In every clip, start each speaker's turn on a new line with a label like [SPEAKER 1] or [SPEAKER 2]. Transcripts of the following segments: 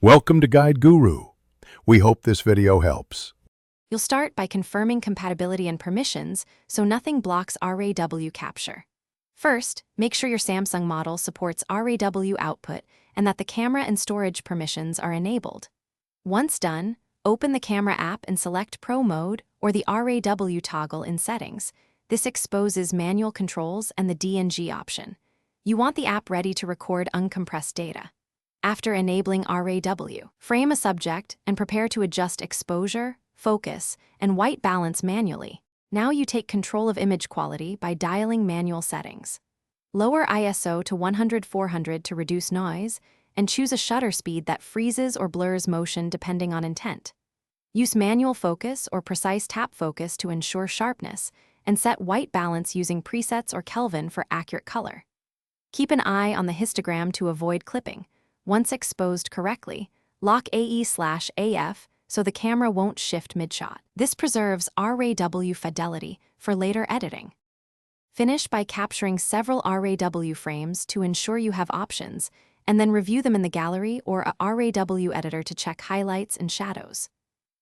[SPEAKER 1] Welcome to Guide Guru. We hope this video helps.
[SPEAKER 2] You'll start by confirming compatibility and permissions so nothing blocks RAW capture. First, make sure your Samsung model supports RAW output and that the camera and storage permissions are enabled. Once done, open the camera app and select Pro Mode or the RAW toggle in Settings. This exposes manual controls and the DNG option. You want the app ready to record uncompressed data. After enabling RAW, frame a subject and prepare to adjust exposure, focus, and white balance manually. Now you take control of image quality by dialing manual settings. Lower ISO to 100/400 to reduce noise, and choose a shutter speed that freezes or blurs motion depending on intent. Use manual focus or precise tap focus to ensure sharpness, and set white balance using presets or Kelvin for accurate color. Keep an eye on the histogram to avoid clipping. Once exposed correctly, lock AE/AF so the camera won't shift mid-shot. This preserves RAW fidelity for later editing. Finish by capturing several RAW frames to ensure you have options, and then review them in the gallery or a RAW editor to check highlights and shadows.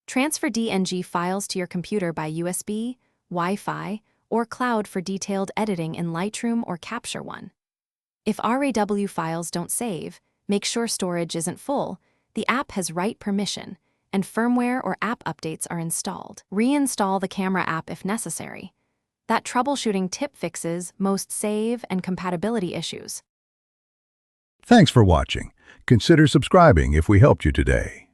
[SPEAKER 2] Transfer DNG files to your computer by USB, Wi-Fi, or cloud for detailed editing in Lightroom or Capture One. If RAW files don't save, make sure storage isn't full, the app has write permission, and firmware or app updates are installed. Reinstall the camera app if necessary. That troubleshooting tip fixes most save and compatibility issues.
[SPEAKER 1] Thanks for watching. Consider subscribing if we helped you today.